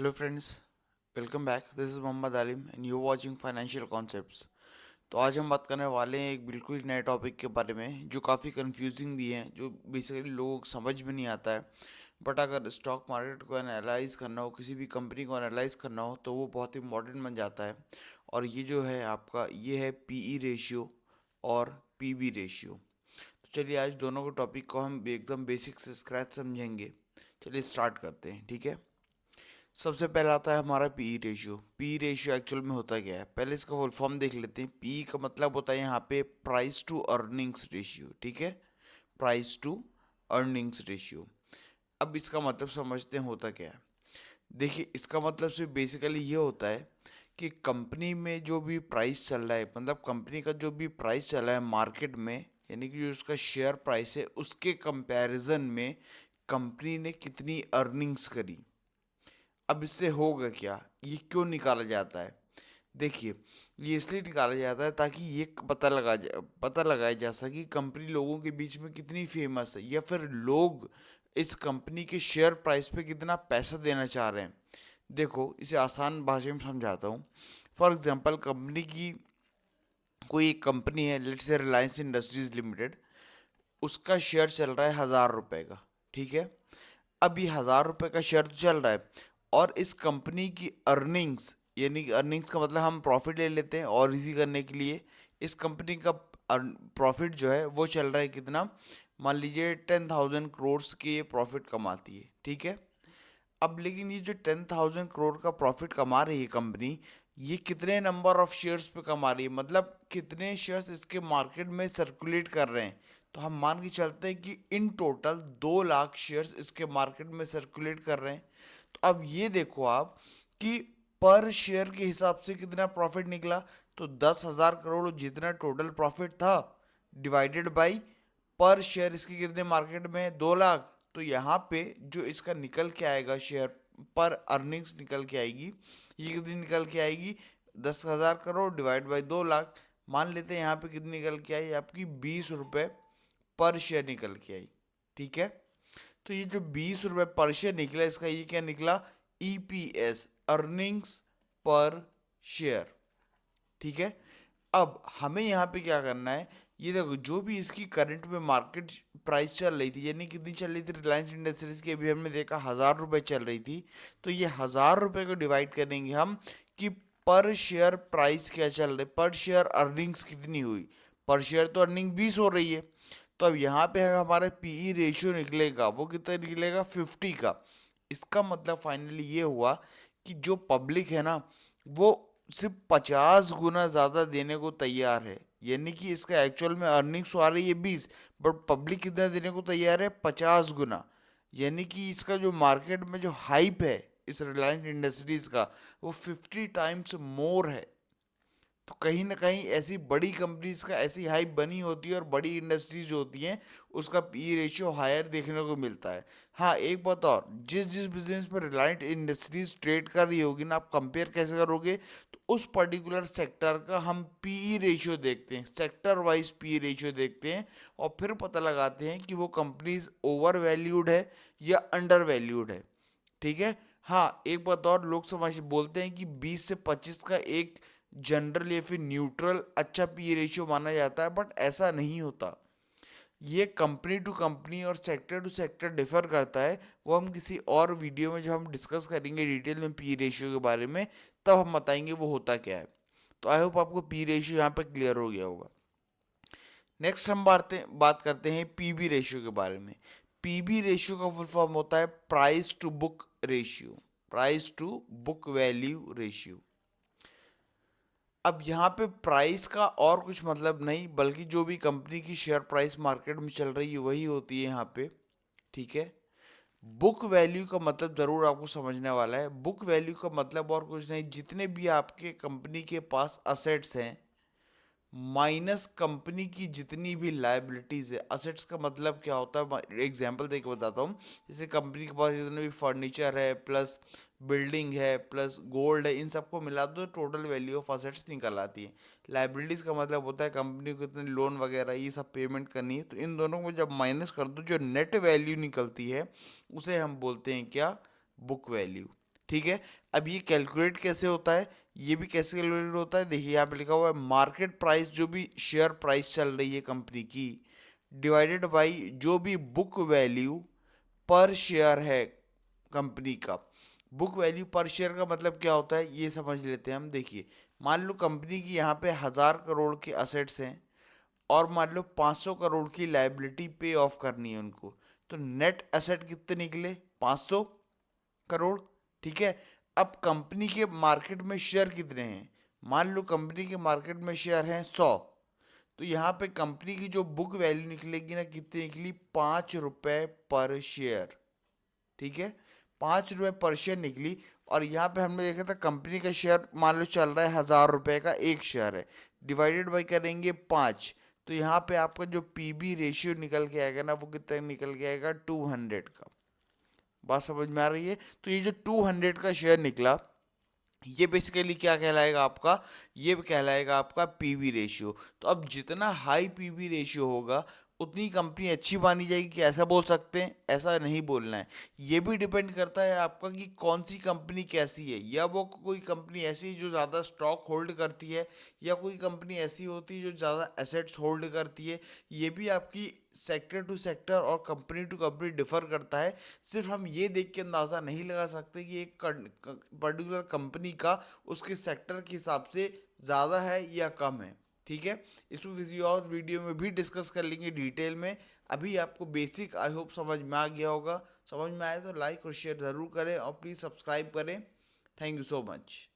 Hello friends, welcome back. This is Mohammad Alim and you watching financial concepts. तो आज हम बात करने वाले हैं एक बिल्कुल ही नए टॉपिक के बारे में जो काफ़ी कंफ्यूजिंग भी है, जो बेसिकली लोगों को समझ में नहीं आता है। बट अगर स्टॉक मार्केट को एनालाइज करना हो, किसी भी कंपनी को एनालाइज करना हो, तो वो बहुत इंपॉर्टेंट बन जाता है। और ये जो है आपका, ये है पीई रेशियो और पीबी रेशियो। तो चलिए आज दोनों के टॉपिक को हम एकदम बेसिक से स्क्रैच समझेंगे। चलिए स्टार्ट करते हैं, ठीक है। सबसे पहला आता है हमारा PE ratio. PE ratio actual में होता क्या है, पहले इसका फुल फॉर्म देख लेते हैं। पीई का मतलब होता है यहाँ पे प्राइस टू अर्निंग्स रेशियो, ठीक है। Price to earnings ratio. अब इसका मतलब समझते हैं होता क्या है। देखिए, इसका मतलब सिर्फ बेसिकली ये होता है कि कंपनी में जो भी प्राइस चल रहा है, मतलब कंपनी का जो भी प्राइस चल रहा है मार्केट में, यानी कि जो उसका शेयर प्राइस है, उसके कंपैरिजन में कंपनी ने कितनी अर्निंग्स करी। अब इससे होगा क्या, ये क्यों निकाला जाता है। देखिए, ये इसलिए निकाला जाता है ताकि ये पता लगाया जा सके कंपनी लोगों के बीच में कितनी फेमस है, या फिर लोग इस कंपनी के शेयर प्राइस पे कितना पैसा देना चाह रहे हैं। देखो, इसे आसान भाषा में समझाता हूँ। फॉर एग्जांपल, कंपनी की कोई एक कंपनी है, let's say Reliance industries limited. उसका शेयर चल रहा है 1,000 रुपए का, ठीक है। अब ये 1,000 रुपए का शेयर तो चल रहा है, और इस कंपनी की अर्निंग्स, यानी कि अर्निंग्स का मतलब हम प्रॉफिट ले लेते हैं, और इजी करने के लिए इस कंपनी का प्रॉफिट जो है वो चल रहा है कितना। मान लीजिए 10,000 करोड़ की ये प्रॉफिट कमाती है, ठीक है। अब लेकिन ये जो 10,000 करोड़ का प्रॉफिट कमा रही है कंपनी, ये कितने नंबर ऑफ शेयर्स पे कमा रही है, मतलब कितने शेयर्स इसके मार्केट में सर्कुलेट कर रहे हैं। तो हम मान के चलते हैं कि इन टोटल 2 लाख शेयर्स इसके मार्केट में सर्कुलेट कर रहे हैं। तो अब ये देखो आप कि पर शेयर के हिसाब से कितना प्रॉफिट निकला। तो 10,000 करोड़ जितना टोटल प्रॉफिट था, डिवाइडेड बाई पर शेयर इसकी कितने मार्केट में है, 2 लाख। तो यहाँ पे जो इसका निकल के आएगा शेयर पर अर्निंग्स निकल के आएगी, ये कितनी निकल के आएगी, 10,000 करोड़ डिवाइड बाई 2 लाख। मान लेते हैं यहाँ पे कितनी निकल के आई, आपकी 20 रुपये पर शेयर निकल के आई, ठीक है। तो ये जो 20 रुपये पर शेयर निकला, इसका ये क्या निकला, ईपीएस, अर्निंग्स पर शेयर, ठीक है। अब हमें यहाँ पे क्या करना है, ये देखो जो भी इसकी करंट में मार्केट प्राइस चल रही थी, यानी कितनी चल रही थी रिलायंस इंडस्ट्रीज की, अभी हमने देखा 1,000 रुपये चल रही थी। तो ये 1,000 रुपये को डिवाइड करेंगे हम कि पर शेयर प्राइस क्या चल रहा है, पर शेयर अर्निंग्स कितनी हुई। पर शेयर तो अर्निंग 20 हो रही है। तो अब यहाँ पे हमारा पीई रेशियो निकलेगा, वो कितना निकलेगा, 50 का। इसका मतलब फाइनली ये हुआ कि जो पब्लिक है ना, वो सिर्फ 50 गुना ज़्यादा देने को तैयार है। यानी कि इसका एक्चुअल में अर्निंग्स आ रही है 20, बट पब्लिक कितना देने को तैयार है, 50 गुना। यानी कि इसका जो मार्केट में जो हाइप है इस रिलायंस इंडस्ट्रीज का, वो 50 टाइम्स मोर है। तो कहीं ना कहीं ऐसी बड़ी कंपनीज का ऐसी हाइप बनी होती है, और बड़ी इंडस्ट्रीज जो होती हैं उसका पी रेशियो हायर देखने को मिलता है। हाँ, एक बात और, जिस जिस बिजनेस में रिलायंस इंडस्ट्रीज ट्रेड कर रही होगी ना, आप कंपेयर कैसे करोगे, तो उस पर्टिकुलर सेक्टर का हम पीई रेशियो देखते हैं, सेक्टर वाइज पीई रेशियो देखते हैं, और फिर पता लगाते हैं कि वो कंपनीज ओवर वैल्यूड है या अंडर वैल्यूड है, ठीक है। हाँ, एक बात और, लोग समझ बोलते हैं कि 20 से 25 का एक जनरल या फिर न्यूट्रल अच्छा पी रेशियो माना जाता है, बट ऐसा नहीं होता। ये कंपनी टू कंपनी और सेक्टर टू सेक्टर डिफर करता है। वो हम किसी और वीडियो में जब हम डिस्कस करेंगे डिटेल में पी रेशियो के बारे में, तब हम बताएंगे वो होता क्या है। तो आई होप आपको पी रेशियो यहाँ पे क्लियर हो गया होगा। नेक्स्ट हम बात करते हैं पीबी रेशियो के बारे में। पीबी रेशियो का फुल फॉर्म होता है price to book ratio, price to book value ratio. अब यहाँ पे प्राइस का और कुछ मतलब नहीं, बल्कि जो भी कंपनी की शेयर प्राइस मार्केट में चल रही है वही होती है यहाँ पे, ठीक है। बुक वैल्यू का मतलब जरूर आपको समझने वाला है। बुक वैल्यू का मतलब और कुछ नहीं, जितने भी आपके कंपनी के पास असेट्स हैं माइनस कंपनी की जितनी भी लाइबिलिटीज है। असेट्स का मतलब क्या होता है, एग्जांपल देके बताता हूँ। जैसे कंपनी के पास जितने भी फर्नीचर है, प्लस बिल्डिंग है, प्लस गोल्ड है, इन सबको मिला दो टोटल वैल्यू ऑफ असेट्स निकल आती है। लाइबिलिटीज का मतलब होता है कंपनी को कितने लोन वगैरह ये सब पेमेंट करनी है। तो इन दोनों को जब माइनस कर दो, जो नेट वैल्यू निकलती है उसे हम बोलते हैं क्या, बुक वैल्यू, ठीक है। अब ये कैलकुलेट कैसे होता है, ये भी कैसे कैलकुलेट होता है, देखिए यहाँ पे लिखा हुआ है मार्केट प्राइस, जो भी शेयर प्राइस चल रही है कंपनी की, डिवाइडेड बाई जो भी बुक वैल्यू पर शेयर है कंपनी का। बुक वैल्यू पर शेयर का मतलब क्या होता है ये समझ लेते हैं हम। देखिए, मान लो कंपनी की यहाँ पे 1,000 करोड़ के असेट्स हैं और मान लो 500 करोड़ की लाइबिलिटी पे ऑफ करनी है उनको, तो नेट एसेट कितने निकले, 500 करोड़। ठीक है। अब कंपनी के मार्केट में शेयर कितने हैं, मान लो कंपनी के मार्केट में शेयर हैं 100, तो यहाँ पे कंपनी की जो बुक वैल्यू निकलेगी ना, कितनी निकली, 5 रुपए पर शेयर। ठीक है, 5 रुपए पर शेयर निकली। और यहाँ पे हमने देखा था कंपनी का शेयर मान लो चल रहा है 1,000 रुपए का एक शेयर है, डिवाइडेड बाई करेंगे 5, तो यहाँ पे आपका जो पीबी रेशियो निकल के आएगा ना, वो कितना निकल के आएगा, 200 का। बात समझ में आ रही है। तो ये जो 200 का शेयर निकला, ये बेसिकली क्या कहलाएगा आपका, ये कहलाएगा आपका पीवी रेशियो। तो अब जितना हाई पीवी रेशियो होगा उतनी कंपनी अच्छी मानी जाएगी, कि ऐसा बोल सकते हैं, ऐसा नहीं बोलना है। ये भी डिपेंड करता है आपका कि कौन सी कंपनी कैसी है, या वो कोई कंपनी ऐसी है जो ज़्यादा स्टॉक होल्ड करती है, या कोई कंपनी ऐसी होती है जो ज़्यादा एसेट्स होल्ड करती है। ये भी आपकी सेक्टर टू सेक्टर और कंपनी टू कंपनी डिफर करता है। सिर्फ हम ये देख के अंदाज़ा नहीं लगा सकते कि एक पर्टिकुलर कंपनी का उसके सेक्टर के हिसाब से ज़्यादा है या कम है। ठीक है, इसको किसी और वीडियो में भी डिस्कस कर लेंगे डिटेल में। अभी आपको बेसिक आई होप समझ में आ गया होगा। समझ में आए तो लाइक और शेयर ज़रूर करें और प्लीज़ सब्सक्राइब करें। Thank you so much.